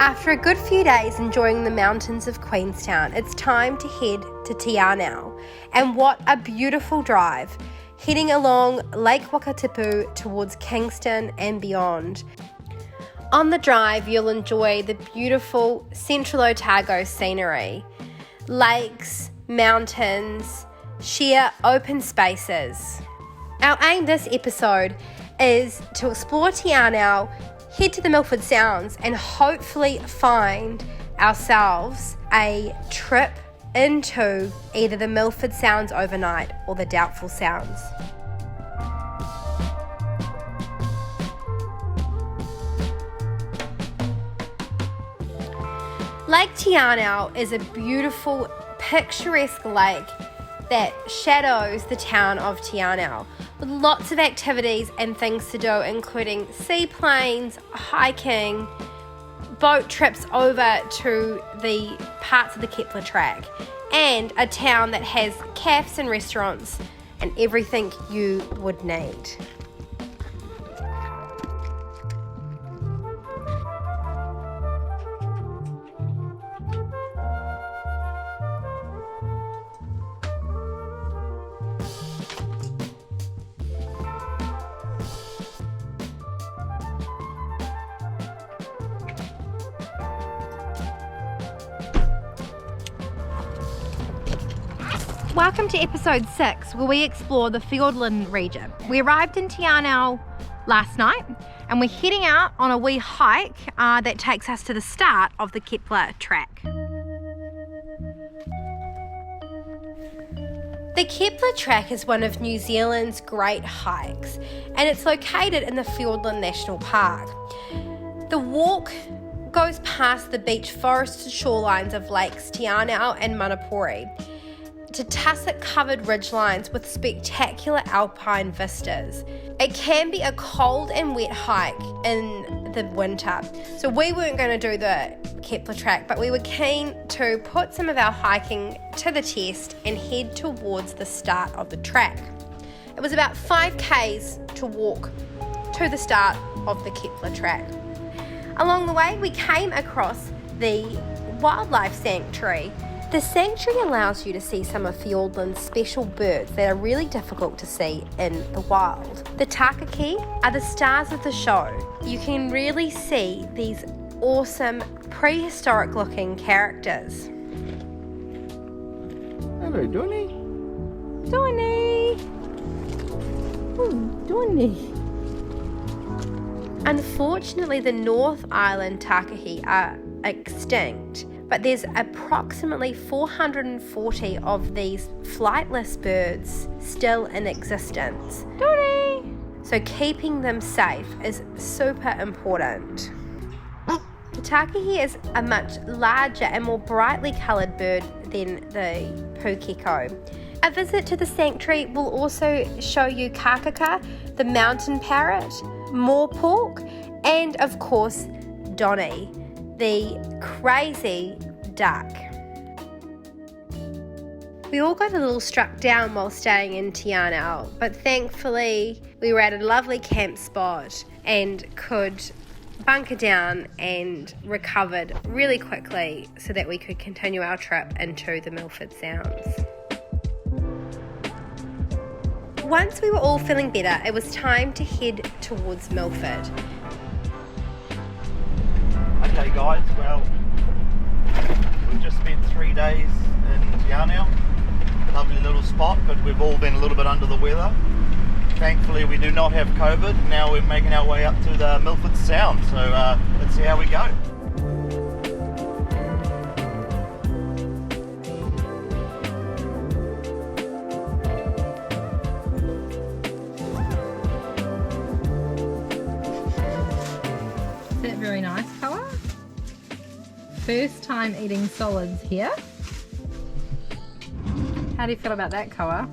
After a good few days enjoying the mountains of Queenstown, it's time to head to Te Anau. And what a beautiful drive, heading along Lake Wakatipu towards Kingston and beyond. On the drive, you'll enjoy the beautiful Central Otago scenery, lakes, mountains, sheer open spaces. Our aim this episode is to explore Te Anau, head to the Milford Sounds, and hopefully find ourselves a trip into either the Milford Sounds overnight or the Doubtful Sounds. Lake Te Anau is a beautiful, picturesque lake that shadows the town of Te Anau, with lots of activities and things to do, including seaplanes, hiking, boat trips over to the parts of the Kepler track, and a town that has cafes and restaurants and everything you would need. Welcome to episode 6, where we explore the Fiordland region. We arrived in Te Anau last night and we're heading out on a wee hike that takes us to the start of the Kepler track. The Kepler track is one of New Zealand's great hikes, and it's located in the Fiordland National Park. The walk goes past the beach forested shorelines of lakes Te Anau and Manapori to tussock-covered ridgelines with spectacular alpine vistas. It can be a cold and wet hike in the winter, so we weren't going to do the Kepler track, but we were keen to put some of our hiking to the test and head towards the start of the track. It was about 5k's to walk to the start of the Kepler track. Along the way, we came across the wildlife sanctuary. The sanctuary allows you to see some of Fiordland's special birds that are really difficult to see in the wild. The takaki are the stars of the show. You can really see these awesome prehistoric looking characters. Hello, Donny. Donny! Oh, Donny. Unfortunately, the North Island takahi are extinct, but there's approximately 440 of these flightless birds still in existence. Donny! So keeping them safe is super important. The takahi is a much larger and more brightly coloured bird than the pukeko. A visit to the sanctuary will also show you kakaka, the mountain parrot, moorpork, and of course Donny, the crazy duck. We all got a little struck down while staying in Te Anau, but thankfully we were at a lovely camp spot and could bunker down and recovered really quickly so that we could continue our trip into the Milford Sounds. Once we were all feeling better, it was time to head towards Milford. Okay guys, well, we've just spent 3 days in Te Anau. Lovely little spot, but we've all been a little bit under the weather. Thankfully we do not have COVID. Now we're making our way up to the Milford Sound, so let's see how we go. Is that very nice colour? First time eating solids here. How do you feel about that colour?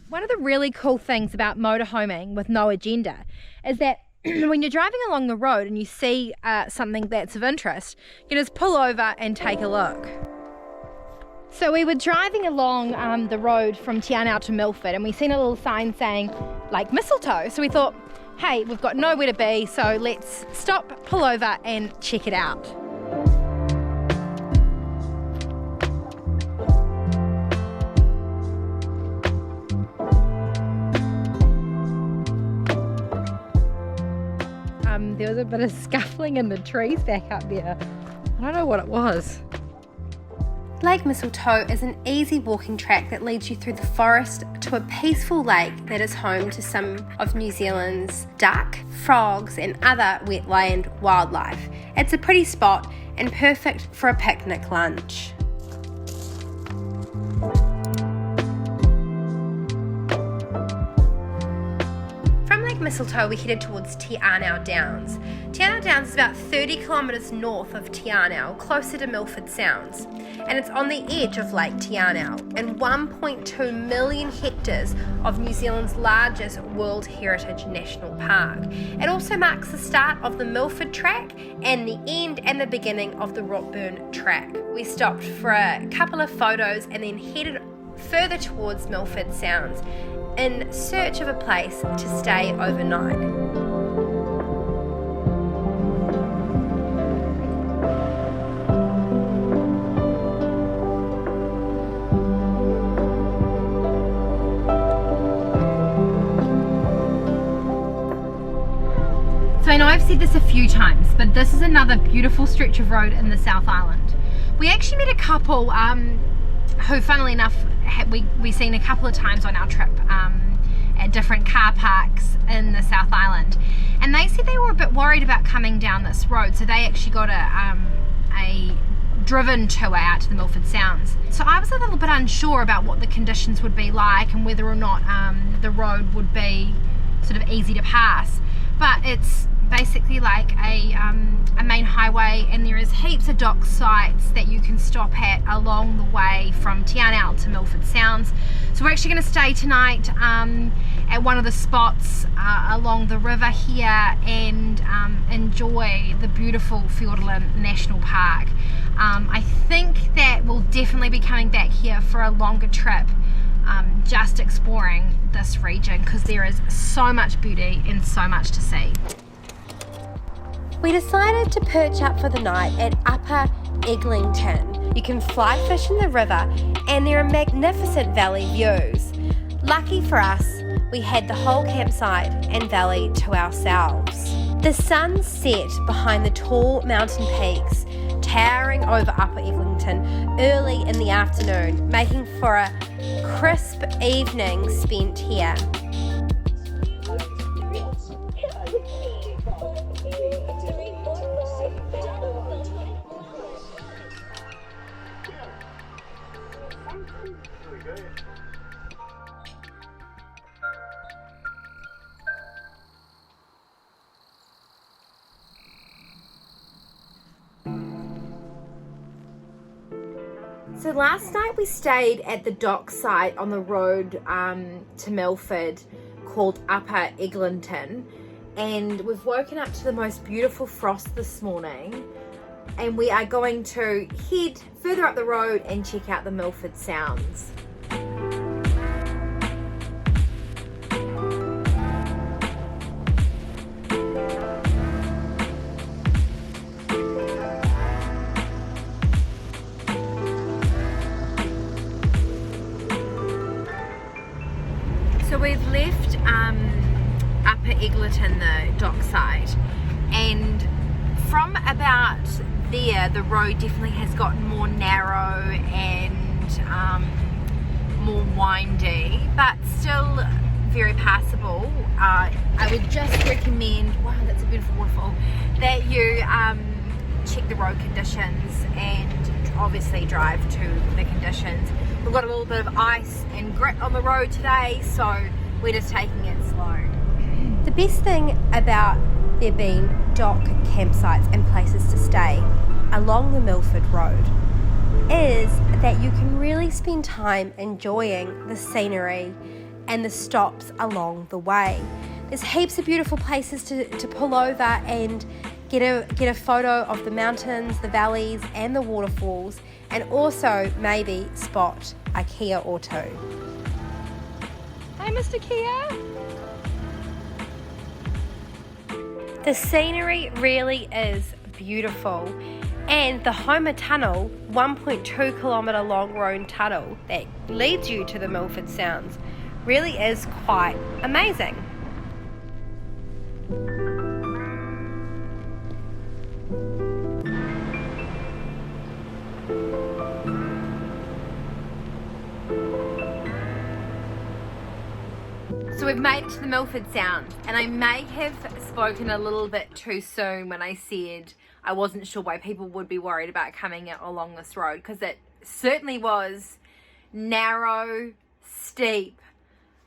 One of the really cool things about motorhoming with no agenda is that when you're driving along the road and you see something that's of interest, you just pull over and take a look. So we were driving along the road from Te Anau to Milford, and we seen a little sign saying like mistletoe. So we thought, Hey, we've got nowhere to be, so let's stop, pull over and check it out. There was a bit of scuffling in the trees back up there. I don't know what it was. Lake Mistletoe is an easy walking track that leads you through the forest to a peaceful lake that is home to some of New Zealand's duck, frogs and other wetland wildlife. It's a pretty spot and perfect for a picnic lunch. Mistletoe, we headed towards Te Anau Downs. Te Anau Downs is about 30 kilometres north of Te Anau, closer to Milford Sounds, and it's on the edge of Lake Te Anau and 1.2 million hectares of New Zealand's largest World Heritage National Park. It also marks the start of the Milford track and the end and the beginning of the Rockburn track. We stopped for a couple of photos and then headed further towards Milford Sounds in search of a place to stay overnight. So I know I've said this a few times, but this is another beautiful stretch of road in the South Island. We actually met a couple who, funnily enough, we've seen a couple of times on our trip at different car parks in the South Island, and they said they were a bit worried about coming down this road, so they actually got a driven tour out to the Milford Sounds. So I was a little bit unsure about what the conditions would be like and whether or not the road would be sort of easy to pass, but it's basically like a main highway, and there is heaps of dock sites that you can stop at along the way from Te Anau to Milford Sounds. So we're actually going to stay tonight at one of the spots along the river here and enjoy the beautiful Fiordland National Park. I think that we'll definitely be coming back here for a longer trip, just exploring this region because there is so much beauty and so much to see. We decided to perch up for the night at Upper Eglinton. You can fly fish in the river and there are magnificent valley views. Lucky for us, we had the whole campsite and valley to ourselves. The sun set behind the tall mountain peaks, towering over Upper Eglinton early in the afternoon, making for a crisp evening spent here. So last night we stayed at the dock site on the road to Milford called Upper Eglinton, and we've woken up to the most beautiful frost this morning, and we are going to head further up the road and check out the Milford Sounds. So we've left Upper Eglinton, the dock site, and from about there the road definitely has gotten more narrow and more windy, but still very passable. I would just recommend, wow, that's a beautiful waterfall, that you check the road conditions and obviously drive to the conditions. We've got a little bit of ice and grit on the road today, so we're just taking it slow. The best thing about there being dock campsites and places to stay along the Milford Road is that you can really spend time enjoying the scenery and the stops along the way. There's heaps of beautiful places to pull over and get a photo of the mountains, the valleys and the waterfalls, and also maybe spot a Kia or two. Hey Mr. Kia! The scenery really is beautiful, and the Homer Tunnel, 1.2 kilometre long road tunnel that leads you to the Milford Sounds, really is quite amazing. So we've made it to the Milford Sound, and I may have spoken a little bit too soon when I said I wasn't sure why people would be worried about coming along this road, because it certainly was narrow, steep,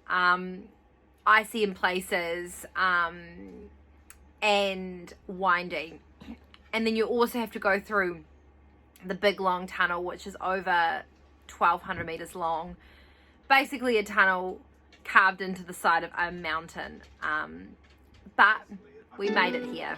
icy in places, and winding. And then you also have to go through the big long tunnel, which is over 1,200 meters long. Basically a tunnel carved into the side of a mountain, but we made it here.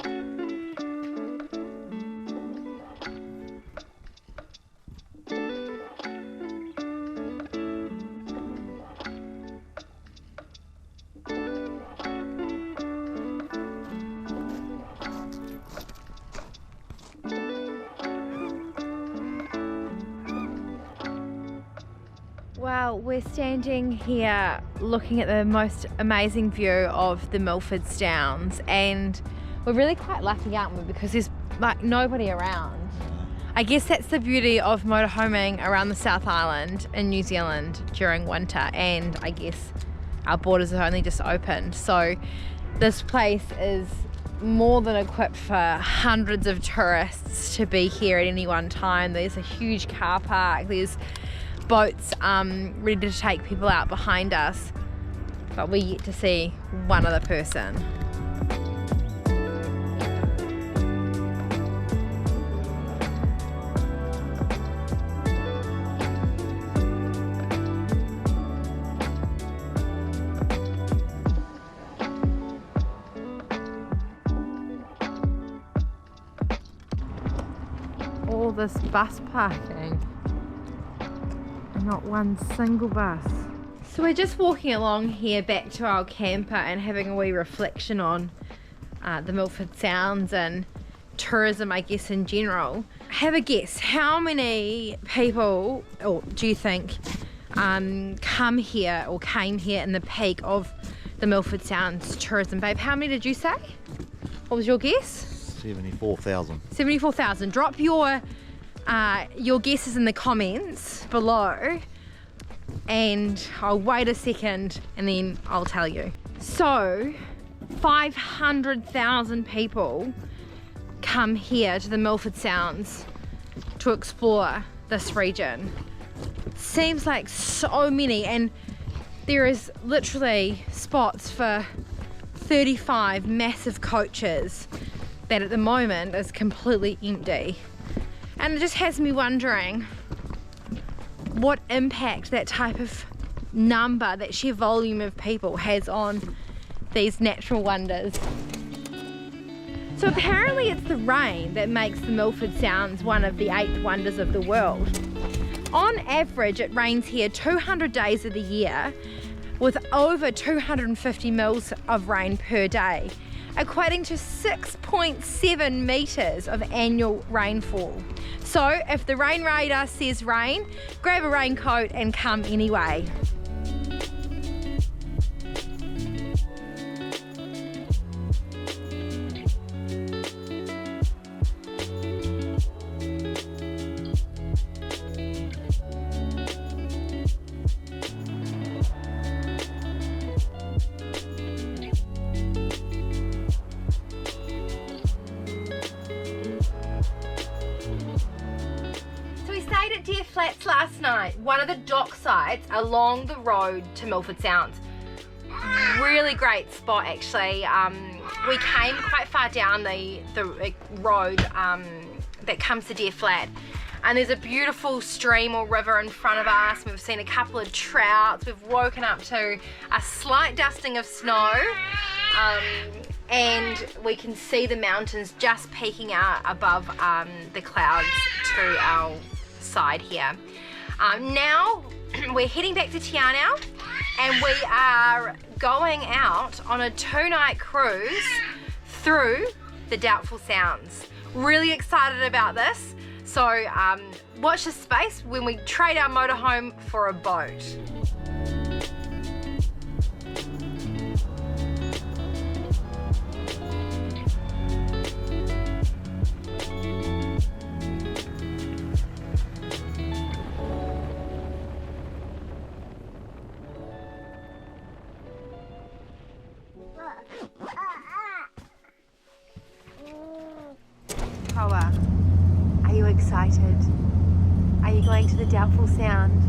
Well, we're standing here looking at the most amazing view of the Milford Sounds, and we're really quite lucky, aren't we, because there's like nobody around. I guess that's the beauty of motorhoming around the South Island in New Zealand during winter, and I guess our borders have only just opened, so this place is more than equipped for hundreds of tourists to be here at any one time. There's a huge car park, there's boats ready to take people out behind us, but we yet to see one other person. All this bus parking. Not one single bus. So we're just walking along here back to our camper and having a wee reflection on the Milford Sounds and tourism, I guess, in general. Have a guess, how many people do you think come here or came here in the peak of the Milford Sounds tourism? Babe, how many did you say? What was your guess? 74,000. 74,000. Drop your guesses in the comments below, and I'll wait a second and then I'll tell you. So 500,000 people come here to the Milford Sounds to explore this region. Seems like so many, and there is literally spots for 35 massive coaches that at the moment is completely empty. And it just has me wondering what impact that type of number, that sheer volume of people has on these natural wonders. So apparently it's the rain that makes the Milford Sounds one of the 8 wonders of the world. On average, it rains here 200 days of the year, with over 250 mils of rain per day, equating to 6.7 metres of annual rainfall. So if the rain radar says rain, grab a raincoat and come anyway. Flats last night, one of the dock sites along the road to Milford Sounds. Really great spot actually. We came quite far down the road that comes to Deer Flat, and there's a beautiful stream or river in front of us. We've seen a couple of trouts. We've woken up to a slight dusting of snow, and we can see the mountains just peeking out above the clouds to our side here. Now we're heading back to Te Anau, and we are going out on a 2-night cruise through the Doubtful Sounds. Really excited about this. So watch this space when we trade our motorhome for a boat. Koa, are you excited? Are you going to the Doubtful Sound?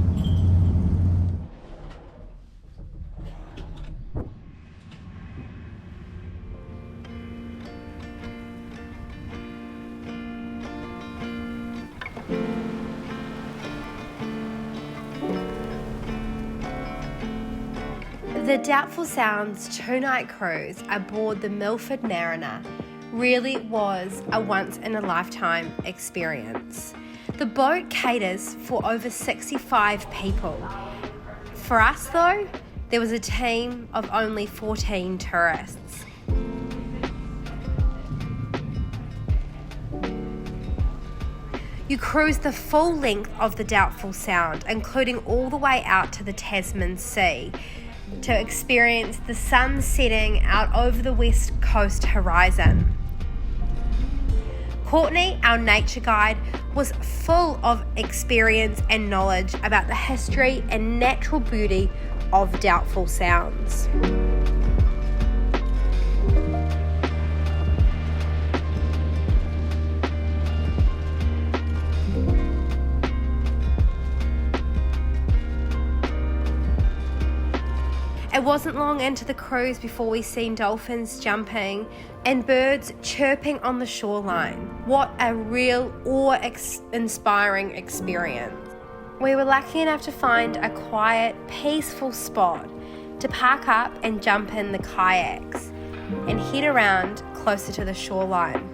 The Doubtful Sound's 2-night cruise aboard the Milford Mariner really was a once-in-a-lifetime experience. The boat caters for over 65 people. For us though, there was a team of only 14 tourists. You cruise the full length of the Doubtful Sound, including all the way out to the Tasman Sea, to experience the sun setting out over the west coast horizon. Courtney, our nature guide, was full of experience and knowledge about the history and natural beauty of Doubtful Sounds. It wasn't long into the cruise before we seen dolphins jumping and birds chirping on the shoreline. What a real awe-inspiring experience. We were lucky enough to find a quiet, peaceful spot to park up and jump in the kayaks and head around closer to the shoreline.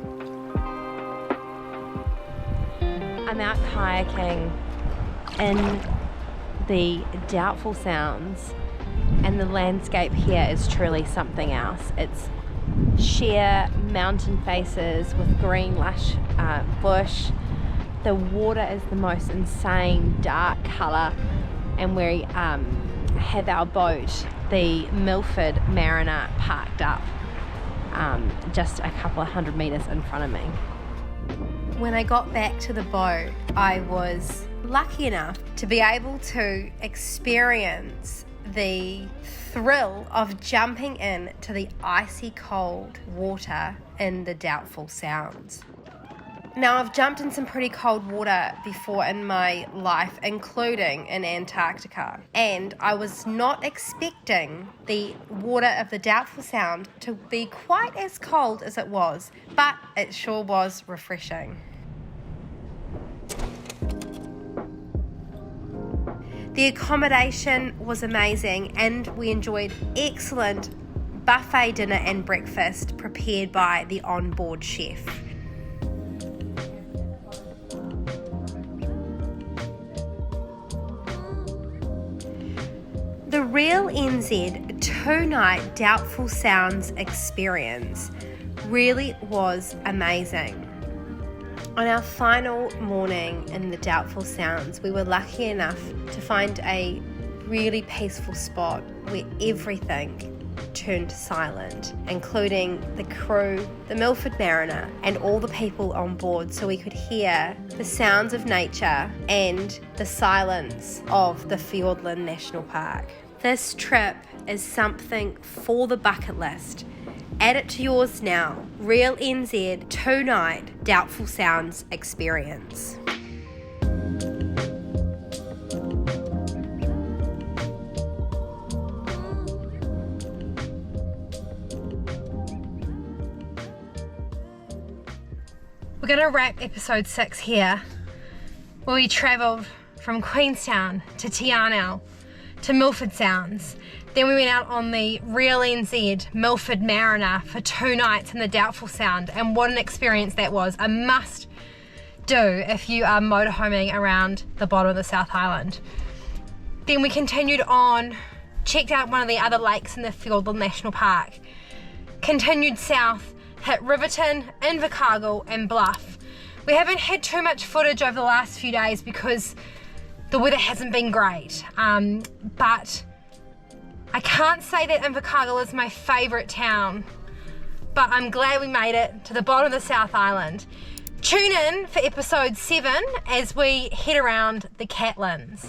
I'm out kayaking in the Doubtful Sounds, and the landscape here is truly something else. It's sheer mountain faces with green lush bush. The water is the most insane dark colour, and we have our boat, the Milford Mariner, parked up just a couple of 100 metres in front of me. When I got back to the boat, I was lucky enough to be able to experience the thrill of jumping into the icy cold water in the Doubtful Sounds. Now, I've jumped in some pretty cold water before in my life, including in Antarctica, and I was not expecting the water of the Doubtful Sound to be quite as cold as it was, but it sure was refreshing. The accommodation was amazing, and we enjoyed excellent buffet dinner and breakfast prepared by the onboard chef. The Real NZ 2-night Doubtful Sounds experience really was amazing. On our final morning in the Doubtful Sounds, we were lucky enough to find a really peaceful spot where everything turned silent, including the crew, the Milford Mariner, and all the people on board, so we could hear the sounds of nature and the silence of the Fiordland National Park. This trip is something for the bucket list. Add it to yours now. Real NZ 2-night Doubtful Sounds experience. We're going to wrap episode 6 here, where we travelled from Queenstown to Te Anau to Milford Sounds. Then we went out on the Real NZ Milford Mariner for 2 nights in the Doubtful Sound, and what an experience that was. A must do if you are motorhoming around the bottom of the South Island. Then we continued on, checked out one of the other lakes in the Fiordland National Park, continued south hit Riverton, Invercargill and Bluff. We haven't had too much footage over the last few days because the weather hasn't been great, but I can't say that Invercargill is my favourite town, but I'm glad we made it to the bottom of the South Island. Tune in for episode 7 as we head around the Catlins.